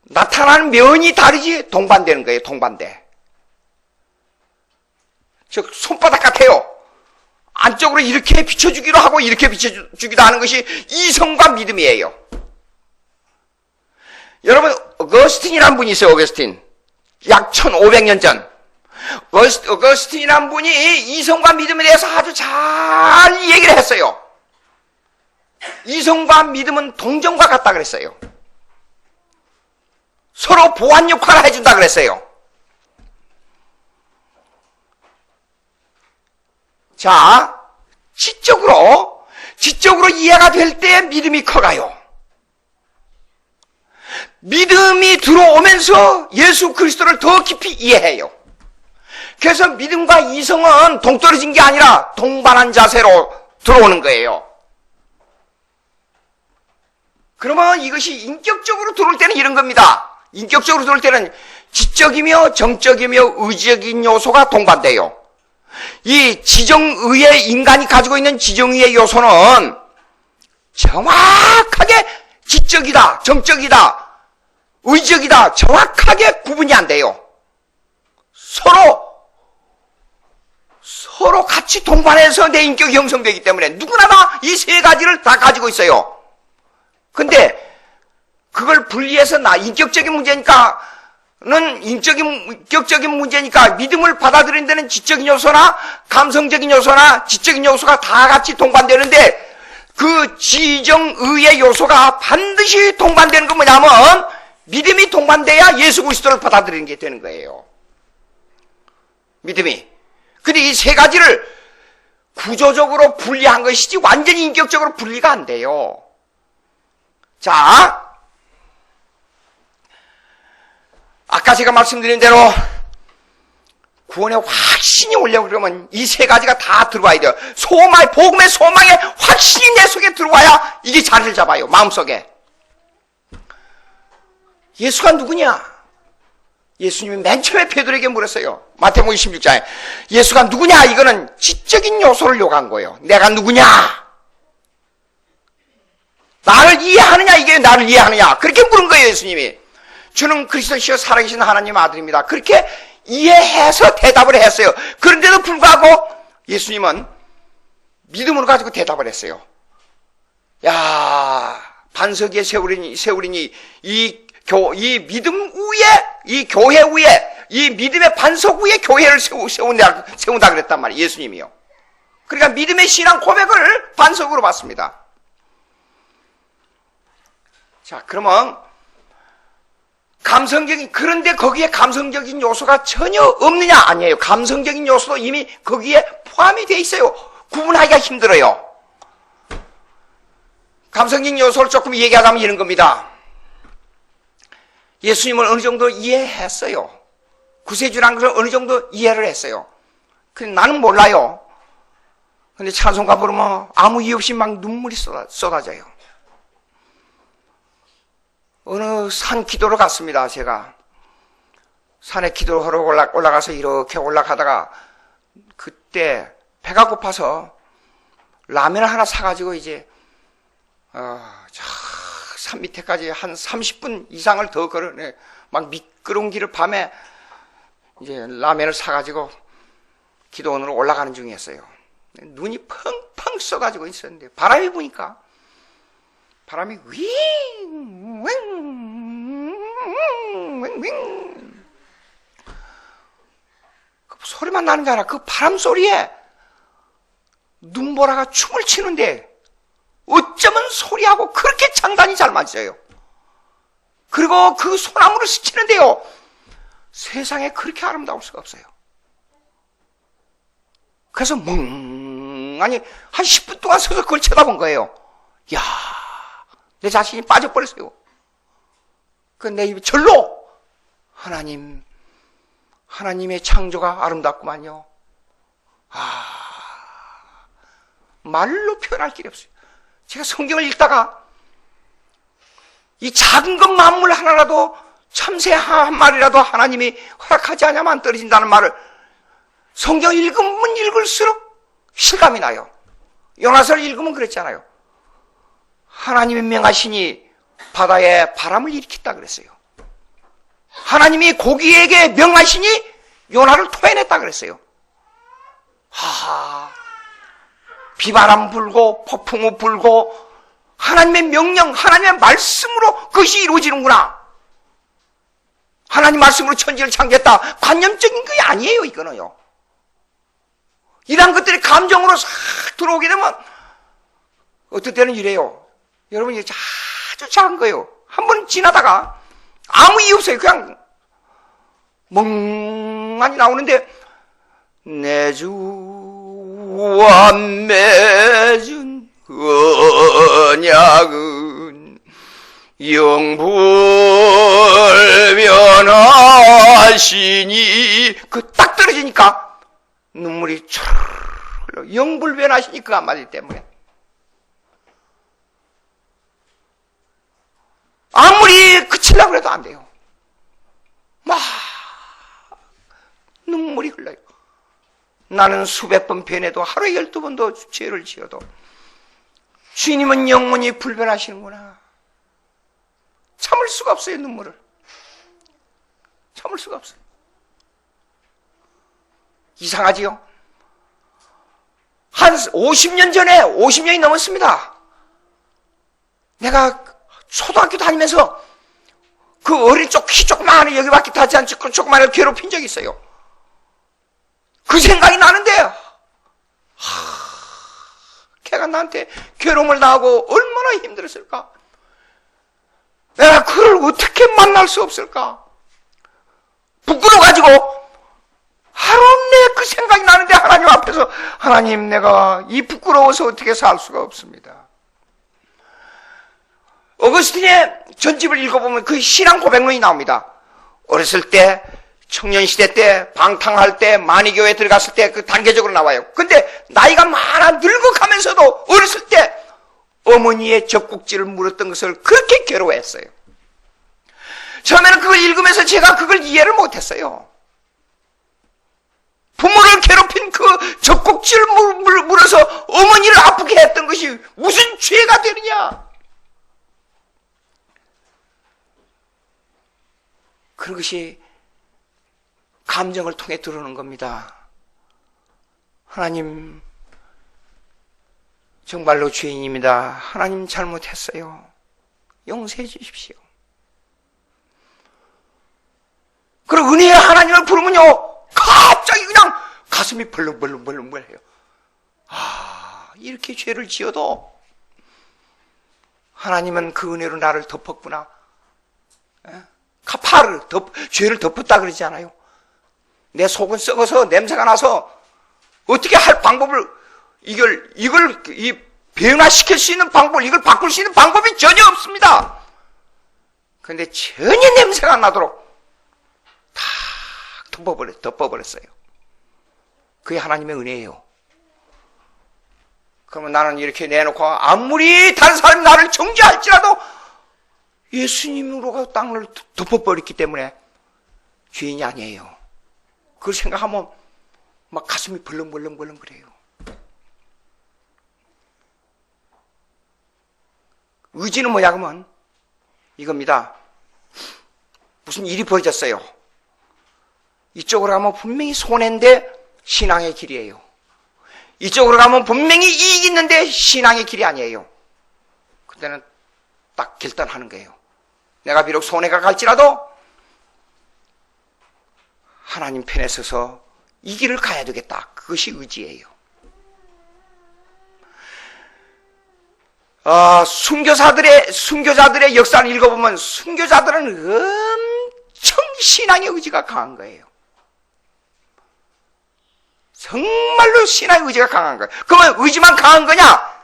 나타나는 면이 다르지 동반되는 거예요. 동반돼. 즉 손바닥 같아요. 안쪽으로 이렇게 비춰주기로 하고 이렇게 비춰주기도 하는 것이 이성과 믿음이에요. 여러분, 어거스틴이라는 분이 있어요. 어거스틴. 약 1500년 전. 어거스틴이라는 분이 이성과 믿음에 대해서 아주 잘 얘기를 했어요. 이성과 믿음은 동정과 같다 그랬어요. 서로 보완 역할을 해준다 그랬어요. 자, 지적으로 이해가 될 때 믿음이 커가요. 믿음이 들어오면서 예수 그리스도를 더 깊이 이해해요. 그래서 믿음과 이성은 동떨어진 게 아니라 동반한 자세로 들어오는 거예요. 그러면 이것이 인격적으로 들어올 때는 이런 겁니다. 인격적으로 들어올 때는 지적이며 정적이며 의지적인 요소가 동반돼요. 이 지정의의 인간이 가지고 있는 지정의의 요소는 정확하게 지적이다, 정적이다, 의지적이다 정확하게 구분이 안 돼요. 서로 같이 동반해서 내 인격이 형성되기 때문에 누구나 다 이 세 가지를 다 가지고 있어요. 근데 그걸 분리해서 인격적인 문제니까 믿음을 받아들이는 데는 지적인 요소나 감성적인 요소나 지적인 요소가 다 같이 동반되는데 그 지정의의 요소가 반드시 동반되는 건 뭐냐면 믿음이 동반돼야 예수 그리스도를 받아들이는 게 되는 거예요. 믿음이. 근데 이 세 가지를 구조적으로 분리한 것이지 완전히 인격적으로 분리가 안 돼요. 자, 아까 제가 말씀드린 대로 구원의 확신이 오려고 그러면 이 세 가지가 다 들어와야 돼요. 복음의 소망의 확신이 내 속에 들어와야 이게 자리를 잡아요. 마음속에. 예수가 누구냐? 예수님이 맨 처음에 베드로에게 물었어요. 마태복음 26장에 예수가 누구냐? 이거는 지적인 요소를 요구한 거예요. 내가 누구냐? 나를 이해하느냐? 이게 나를 이해하느냐? 그렇게 물은 거예요. 예수님이. 주는 그리스도시여 살아계신 하나님 아들입니다. 그렇게 이해해서 대답을 했어요. 그런데도 불구하고 예수님은 믿음으로 가지고 대답을 했어요. 야, 반석 위에 세우리니 이 믿음 위에, 이 교회 위에, 이 믿음의 반석 위에 교회를 세운다 그랬단 말이에요. 예수님이요. 그러니까 믿음의 신앙 고백을 반석으로 봤습니다. 자, 그러면 그런데 거기에 감성적인 요소가 전혀 없느냐? 아니에요. 감성적인 요소도 이미 거기에 포함이 되어 있어요. 구분하기가 힘들어요. 감성적인 요소를 조금 얘기하자면 이런 겁니다. 예수님을 어느 정도 이해했어요. 구세주라는 것을 어느 정도 이해를 했어요. 근데 나는 몰라요. 근데 찬송가 부르면 아무 이유 없이 막 눈물이 쏟아져요. 어느 산 기도로 갔습니다. 제가 산에 기도하러 올라가서 이렇게 올라가다가 그때 배가 고파서 라면을 하나 사가지고 이제 산 밑에까지 한 30분 이상을 더 걸어내 막 미끄러운 길을 밤에 이제 라면을 사가지고 기도원으로 올라가는 중이었어요. 눈이 펑펑 쏟아지고 있었는데 바람이 부니까 바람이 윙윙윙 그 소리만 나는 게 아니라 그 바람 소리에 눈보라가 춤을 추는데 어쩌면 소리하고 그렇게 장단이 잘 맞아요. 그리고 그 소나무를 스치는데요, 세상에 그렇게 아름다울 수가 없어요. 그래서 멍하니 한 10분 동안 서서 그걸 쳐다본 거예요. 야, 내 자신이 빠져버렸어요. 그 내 입에 절로 하나님의 창조가 아름답구만요. 말로 표현할 길이 없어요. 제가 성경을 읽다가 이 작은 것 만물 하나라도 참새 한 마리라도 하나님이 허락하지 않으면 떨어진다는 말을 성경을 읽으면 읽을수록 실감이 나요. 요나서를 읽으면 그랬잖아요. 하나님이 명하시니 바다에 바람을 일으켰다 그랬어요. 하나님이 고기에게 명하시니 요나를 토해냈다 그랬어요. 비바람 불고 폭풍우 불고 하나님의 명령, 하나님의 말씀으로 그것이 이루어지는구나. 하나님 말씀으로 천지를 창조했다. 관념적인 게 아니에요, 이거는요. 이런 것들이 감정으로 싹 들어오게 되면 어떨 때는 이래요. 여러분, 이게 아주 작은 거예요. 한번 지나다가 아무 이유 없어요. 그냥 멍하니 나오는데 내 주와 맺은 언약은 영불변하시니 그 딱 떨어지니까 눈물이 촤르르 흘러. 영불변하시니 그 한마디 때문에 아무리 그치려고 해도 안 돼요. 막 눈물이 흘러요. 나는 수백 번 변해도 하루에 12번도 죄를 지어도 주님은 영원히 불변하시는구나. 참을 수가 없어요. 눈물을 참을 수가 없어요. 이상하지요? 한 50년 전에 50년이 넘었습니다. 내가 초등학교 다니면서 그 어린 키 조그마한 여기밖에 타지 않고 조그마한 괴롭힌 적이 있어요. 그 생각이 나는데 걔가 나한테 괴로움을 당하고 얼마나 힘들었을까. 내가 그를 어떻게 만날 수 없을까. 부끄러워가지고 하루 내 그 생각이 나는데 하나님 앞에서 하나님, 내가 이 부끄러워서 어떻게 살 수가 없습니다. 어거스틴의 전집을 읽어보면 그 신앙 고백론이 나옵니다. 어렸을 때, 청년시대 때, 방탕할 때, 만이교회 들어갔을 때 그 단계적으로 나와요. 근데 나이가 많아 늙어가면서도 어렸을 때 어머니의 젖꼭지를 물었던 것을 그렇게 괴로워했어요. 처음에는 그걸 읽으면서 제가 그걸 이해를 못했어요. 부모를 괴롭힌 그 젖꼭지를 물어서 어머니를 아프게 했던 것이 무슨 죄가 되느냐. 그런 것이 감정을 통해 들어오는 겁니다. 하나님, 정말로 죄인입니다. 하나님 잘못했어요. 용서해 주십시오. 그리고 은혜의 하나님을 부르면요, 갑자기 그냥 가슴이 벌렁벌렁벌렁벌렁해요. 이렇게 죄를 지어도 하나님은 그 은혜로 나를 덮었구나. 카파르, 죄를 덮었다 그러지 않아요? 내 속은 썩어서 냄새가 나서 어떻게 할 방법을, 이걸 변화시킬 수 있는 방법, 이걸 바꿀 수 있는 방법이 전혀 없습니다. 그런데 전혀 냄새가 안 나도록 다 덮어버렸어요. 그게 하나님의 은혜예요. 그러면 나는 이렇게 내놓고 아무리 다른 사람이 나를 정죄할지라도 예수님으로 땅을 덮어버렸기 때문에 죄인이 아니에요. 그걸 생각하면 막 가슴이 벌렁벌렁 그래요. 의지는 뭐냐 그러면 이겁니다. 무슨 일이 벌어졌어요. 이쪽으로 가면 분명히 손해인데 신앙의 길이에요. 이쪽으로 가면 분명히 이익이 있는데 신앙의 길이 아니에요. 그때는 딱 결단하는 거예요. 내가 비록 손해가 갈지라도 하나님 편에 서서 이 길을 가야 되겠다. 그것이 의지예요. 순교자들의 역사를 읽어보면 순교자들은 엄청 신앙의 의지가 강한 거예요. 정말로 신앙의 의지가 강한 거예요. 그러면 의지만 강한 거냐?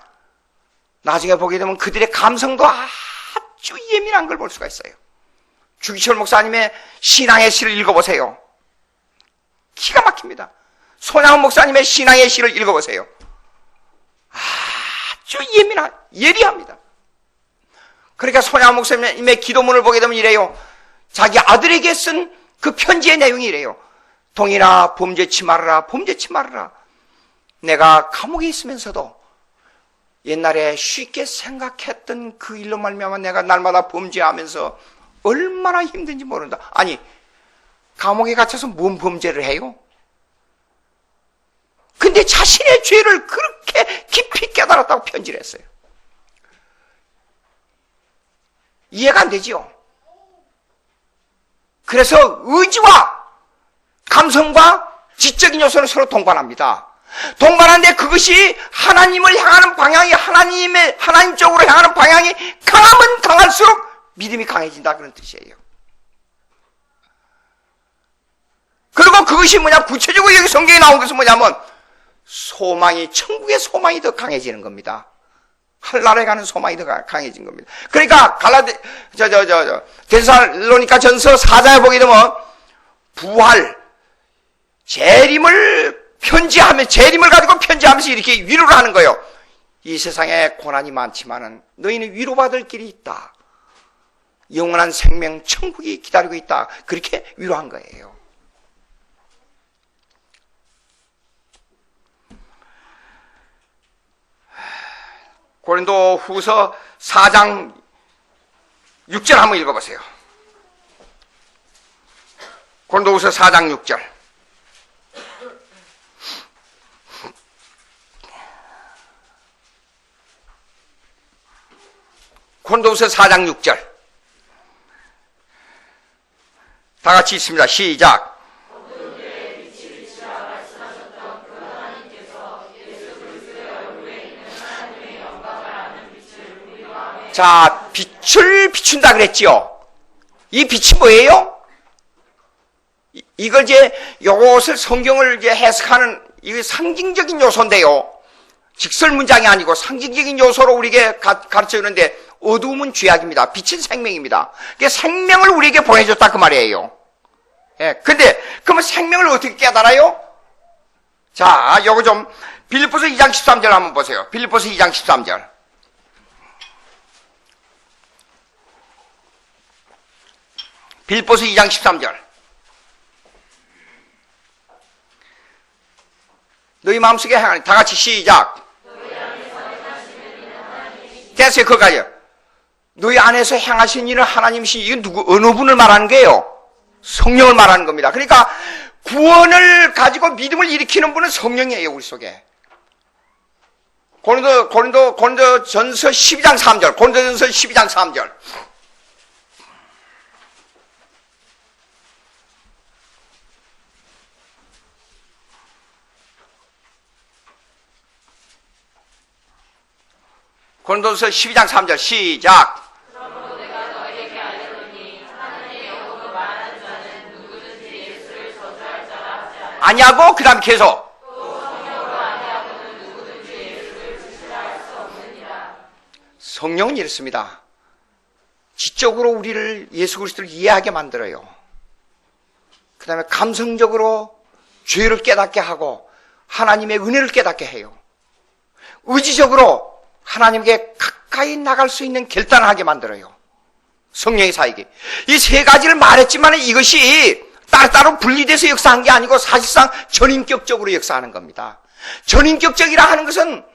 나중에 보게 되면 그들의 감성도 아주 예민한 걸 볼 수가 있어요. 주기철 목사님의 신앙의 시를 읽어보세요. 기가 막힙니다. 손양훈 목사님의 신앙의 시를 읽어보세요. 아주 예리합니다. 그러니까 손양훈 목사님의 기도문을 보게 되면 이래요. 자기 아들에게 쓴 그 편지의 내용이 이래요. 동일아, 범죄치 말아라, 범죄치 말아라. 내가 감옥에 있으면서도 옛날에 쉽게 생각했던 그 일로 말미암아 내가 날마다 범죄하면서 얼마나 힘든지 모른다. 아니, 감옥에 갇혀서 뭔 범죄를 해요? 근데 자신의 죄를 그렇게 깊이 깨달았다고 편지를 했어요. 이해가 안 되지요? 그래서 의지와 감성과 지적인 요소는 서로 동반합니다. 동반하는데 그것이 하나님을 향하는 방향이 하나님 쪽으로 향하는 방향이 강하면 강할수록 믿음이 강해진다 그런 뜻이에요. 그리고 그것이 뭐냐, 구체적으로 여기 성경에 나온 것은 뭐냐면 소망이, 천국의 소망이 더 강해지는 겁니다. 하늘나라에 가는 소망이 더 강해진 겁니다. 그러니까 데살로니가 전서 4장에 보게 되면 부활, 재림을 가지고 편지하면서 이렇게 위로를 하는 거예요. 이 세상에 고난이 많지만은 너희는 위로받을 길이 있다. 영원한 생명, 천국이 기다리고 있다. 그렇게 위로한 거예요. 고린도 후서 4장 6절 한번 읽어보세요. 고린도 후서 4장 6절. 고린도후서 4장 6절. 다 같이 읽습니다. 시작. 자, 빛을 비춘다 그랬지요. 이 빛이 뭐예요? 이걸 요것을 성경을 해석하는 이 상징적인 요소인데요. 직설 문장이 아니고 상징적인 요소로 우리에게 가르쳐 주는데, 어두움은 죄악입니다. 빛은 생명입니다. 그러니까 생명을 우리에게 보내줬다 그 말이에요. 예. 근데 그러면 생명을 어떻게 깨달아요? 자, 요거 좀 빌립보서 2장 13절 한번 보세요. 빌립보서 2장 13절. 빌립보서 2장 13절. 너희 마음속에 향하는, 다 같이 시작. 됐어요. 그거까지요. 너희 안에서 행하신 일은 하나님이시. 이건 어느 분을 말하는 거예요? 성령을 말하는 겁니다. 그러니까 구원을 가지고 믿음을 일으키는 분은 성령이에요, 우리 속에. 고린도전서 12장 3절. 고린도전서 12장 3절. 고린도서 12장 3절 시작. 아니하고 그 다음 계속 성령은 이렇습니다. 지적으로 우리를 예수 그리스도를 이해하게 만들어요. 그 다음에 감성적으로 죄를 깨닫게 하고 하나님의 은혜를 깨닫게 해요. 의지적으로 하나님께 가까이 나갈 수 있는 결단을 하게 만들어요. 성령의 사역이. 이 세 가지를 말했지만 이것이 따로따로 분리돼서 역사한 게 아니고 사실상 전인격적으로 역사하는 겁니다. 전인격적이라 하는 것은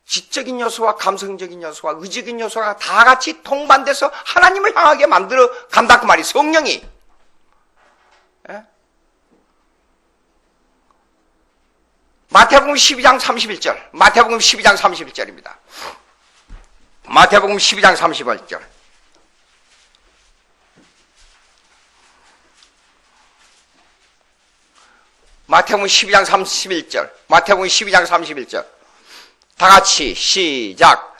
지적인 요소와 감성적인 요소와 의적인 요소가 다 같이 통반돼서 하나님을 향하게 만들어 간다 그 말이 성령이. 예? 마태복음 12장 31절. 마태복음 12장 31절입니다. 마태복음 12장 31절. 마태복음 12장 31절. 마태복음 12장 31절. 다 같이 시작.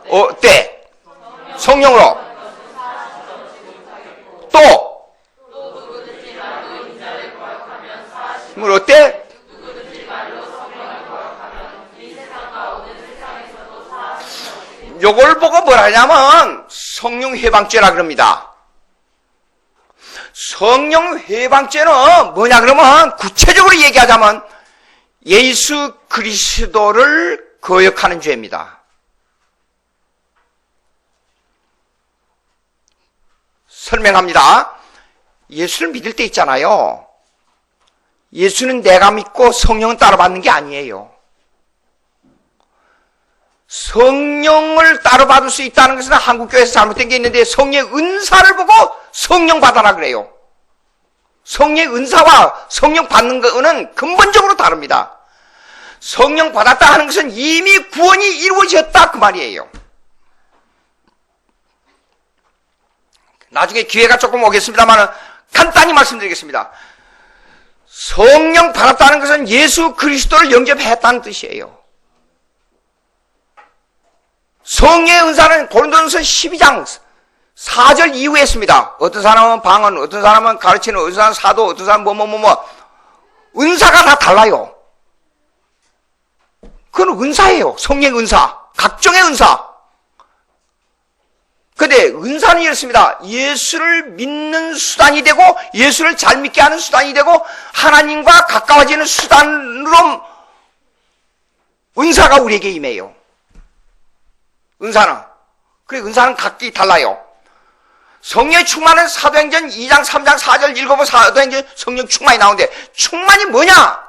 어때? 성령으로. 또. 뭘 어때? 요걸 보고 뭘 하냐면 성령 회방죄라 그럽니다. 성령 회방죄는 뭐냐 그러면 구체적으로 얘기하자면 예수 그리스도를 거역하는 죄입니다. 설명합니다. 예수를 믿을 때 있잖아요. 예수는 내가 믿고 성령은 따라받는 게 아니에요. 성령을 따라받을 수 있다는 것은 한국교회에서 잘못된 게 있는데 성령의 은사를 보고 성령 받아라 그래요. 성령의 은사와 성령 받는 거는 근본적으로 다릅니다. 성령 받았다 하는 것은 이미 구원이 이루어졌다 그 말이에요. 나중에 기회가 조금 오겠습니다만 간단히 말씀드리겠습니다. 성령 받았다는 것은 예수 그리스도를 영접했다는 뜻이에요. 성령의 은사는 고린도전서 12장 4절 이후에 했습니다. 어떤 사람은 방언, 어떤 사람은 가르치는, 어떤 사람은 사도, 어떤 사람은 은사가 다 달라요. 그건 은사예요. 성령의 은사. 각종의 은사. 근데 은사는 이렇습니다. 예수를 믿는 수단이 되고 예수를 잘 믿게 하는 수단이 되고 하나님과 가까워지는 수단으로 은사가 우리에게 임해요. 은사는. 그래 은사는 각기 달라요. 성령의 충만은 사도행전 2장 3장 4절 읽어보면 사도행전 성령 충만이 나오는데 충만이 뭐냐?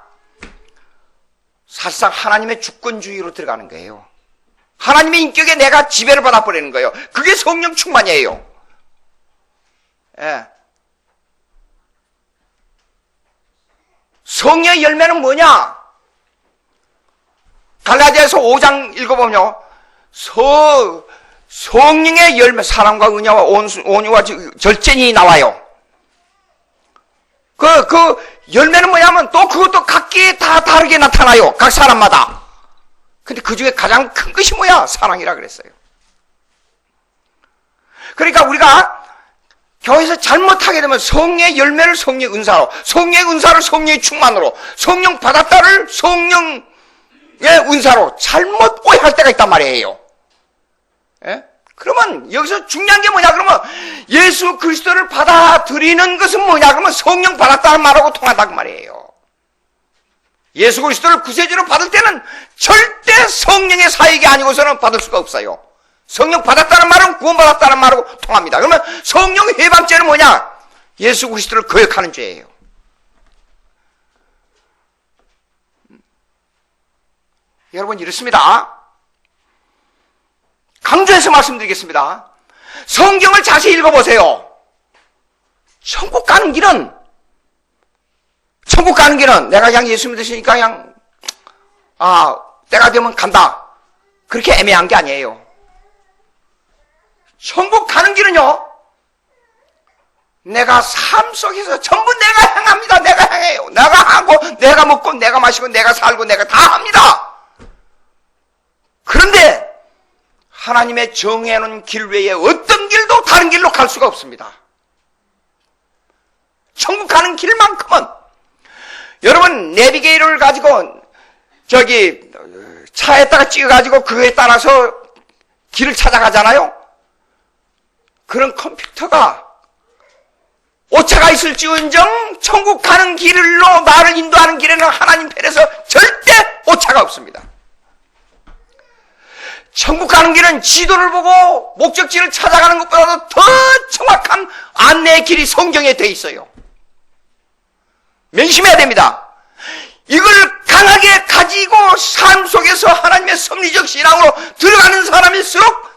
사실상 하나님의 주권주의로 들어가는 거예요. 하나님의 인격에 내가 지배를 받아버리는 거예요. 그게 성령 충만이에요. 예. 성령의 열매는 뭐냐? 갈라디아서 5장 읽어보면요. 성령의 열매, 사랑과 은혜와 온유와 절제니 나와요. 그 열매는 뭐냐면 또 그것도 각기 다 다르게 나타나요. 각 사람마다. 근데 그 중에 가장 큰 것이 뭐야? 사랑이라 그랬어요. 그러니까 우리가 교회에서 잘못하게 되면 성령의 열매를 성령의 은사로, 성령의 은사를 성령의 충만으로, 성령 받았다를 성령의 은사로 잘못 오해할 때가 있단 말이에요. 예? 그러면 여기서 중요한 게 뭐냐 그러면 예수 그리스도를 받아들이는 것은 뭐냐 그러면 성령 받았다는 말하고 통한다 그 말이에요. 예수 그리스도를 구세주로 받을 때는 절대 성령의 사역이 아니고서는 받을 수가 없어요. 성령 받았다는 말은 구원받았다는 말하고 통합니다. 그러면 성령 회방죄는 뭐냐? 예수 그리스도를 거역하는 죄예요. 여러분 이렇습니다. 강조해서 말씀드리겠습니다. 성경을 자세히 읽어보세요. 천국 가는 길은 내가 그냥 예수 믿으시니까 그냥 때가 되면 간다. 그렇게 애매한 게 아니에요. 천국 가는 길은요. 내가 삶 속에서 전부 내가 행합니다. 내가 행해요. 내가 하고, 내가 먹고, 내가 마시고, 내가 살고, 내가 다 합니다. 그런데 하나님의 정해놓은 길 외에 어떤 길도 다른 길로 갈 수가 없습니다. 천국 가는 길만큼은 여러분 내비게이터를 가지고 저기 차에다가 찍어가지고 그거에 따라서 길을 찾아가잖아요. 그런 컴퓨터가 오차가 있을지언정 천국 가는 길로 나를 인도하는 길에는 하나님 편에서 절대 오차가 없습니다. 천국 가는 길은 지도를 보고 목적지를 찾아가는 것보다도 더 정확한 안내의 길이 성경에 돼 있어요. 명심해야 됩니다. 이걸 강하게 가지고 삶 속에서 하나님의 섭리적 신앙으로 들어가는 사람일수록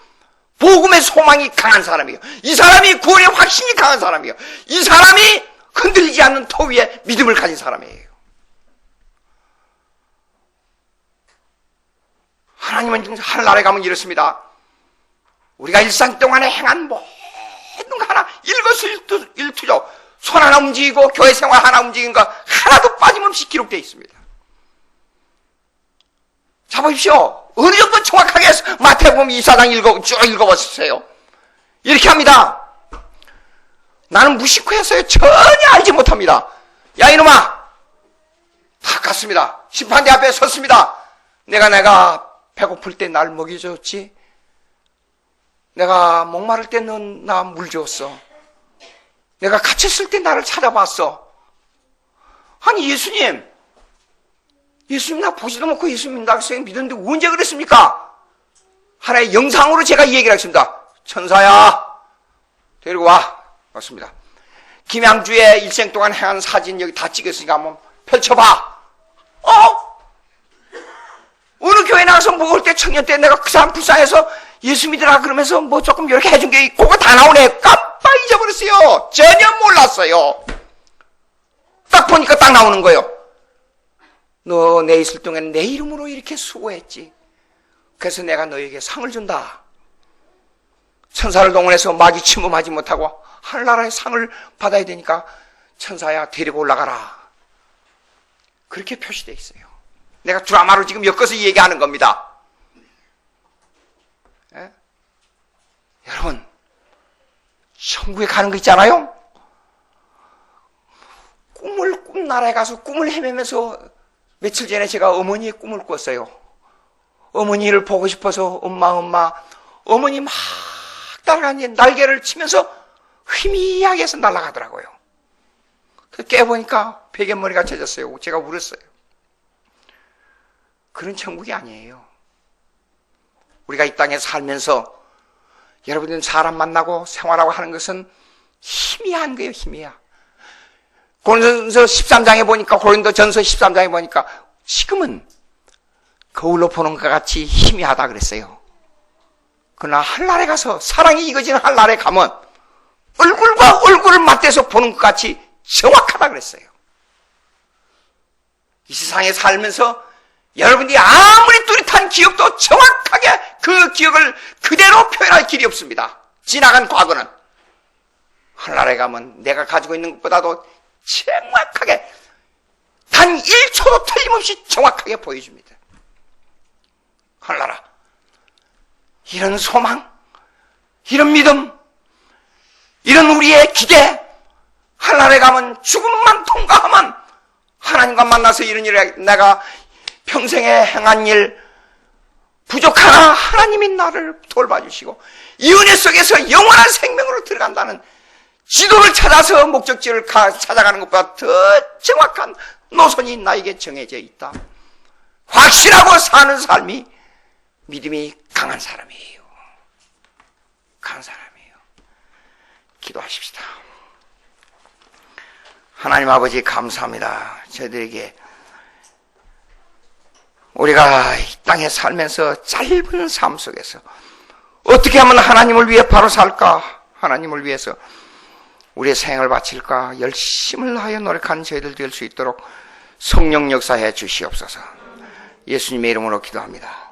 복음의 소망이 강한 사람이에요. 이 사람이 구원의 확신이 강한 사람이에요. 이 사람이 흔들리지 않는 터 위에 믿음을 가진 사람이에요. 하나님은 하늘나라에 가면 이렇습니다. 우리가 일상 동안에 행한 모든 거 하나 일거수일투족 손 하나 움직이고 교회 생활 하나 움직이는 거 하나도 빠짐없이 기록되어 있습니다. 자 보십시오. 어느 정도 정확하게 마태복음 24장 쭉 읽어보세요. 이렇게 합니다. 나는 무식해서요. 전혀 알지 못합니다. 야 이놈아 다 갔습니다. 심판대 앞에 섰습니다. 내가 배고플 때 날 먹여줬지. 내가 목마를 때 넌 나 물 줬어. 내가 갇혔을 때 나를 찾아봤어. 아니 예수님 나 보지도 않고 예수님 믿었는데 언제 그랬습니까? 하나의 영상으로 제가 이 얘기를 하겠습니다. 천사야 데리고 와. 맞습니다. 김양주의 일생 동안 행한 사진 여기 다 찍었으니까 한번 펼쳐봐. 어느 교회 나가서 먹을 때 청년 때 내가 그 사람 불쌍해서 예수 믿으라 그러면서 뭐 조금 이렇게 해준 게 그거 다 나오네. 깜빡 잊어버렸어요. 전혀 몰랐어요. 딱 보니까 딱 나오는 거예요. 너 내 있을 동안 내 이름으로 이렇게 수고했지. 그래서 내가 너에게 상을 준다. 천사를 동원해서 마귀 침범하지 못하고 하늘나라의 상을 받아야 되니까 천사야 데리고 올라가라. 그렇게 표시되어 있어요. 내가 드라마로 지금 엮어서 얘기하는 겁니다. 예? 여러분 천국에 가는 거 있잖아요. 꿈나라에 가서 꿈을 헤매면서 며칠 전에 제가 어머니의 꿈을 꿨어요. 어머니를 보고 싶어서 엄마 어머니 막 따라가니 날개를 치면서 희미하게 해서 날아가더라고요. 깨보니까 베갯머리가 젖었어요. 제가 울었어요. 그런 천국이 아니에요. 우리가 이 땅에 살면서 여러분들은 사람 만나고 생활하고 하는 것은 희미한 거예요. 희미야. 고린도전서 13장에 보니까 고린도전서 13장에 보니까 지금은 거울로 보는 것 같이 희미하다 그랬어요. 그러나 하늘나라에 가서 사랑이 익어지는 하늘나라에 가면 얼굴과 얼굴을 맞대서 보는 것 같이 정확하다 그랬어요. 이 세상에 살면서 여러분들이 아무리 뚜렷한 기억도 정확하게 그 기억을 그대로 표현할 길이 없습니다. 지나간 과거는. 하늘나라에 가면 내가 가지고 있는 것보다도 정확하게 단 1초도 틀림없이 정확하게 보여줍니다. 하늘나라. 이런 소망, 이런 믿음, 이런 우리의 기대, 하늘나라에 가면 죽음만 통과하면 하나님과 만나서 이런 일을 내가 평생에 행한 일 부족하나 하나님이 나를 돌봐주시고 이 은혜 속에서 영원한 생명으로 들어간다는 지도를 찾아서 목적지를 찾아가는 것보다 더 정확한 노선이 나에게 정해져 있다. 확신하고 사는 삶이 믿음이 강한 사람이에요. 강한 사람이에요. 기도하십시다. 하나님 아버지 감사합니다. 저희들에게 우리가 이 땅에 살면서 짧은 삶 속에서 어떻게 하면 하나님을 위해 바로 살까? 하나님을 위해서 우리의 생을 바칠까? 열심을 하여 노력하는 저희들 될 수 있도록 성령 역사해 주시옵소서. 예수님의 이름으로 기도합니다.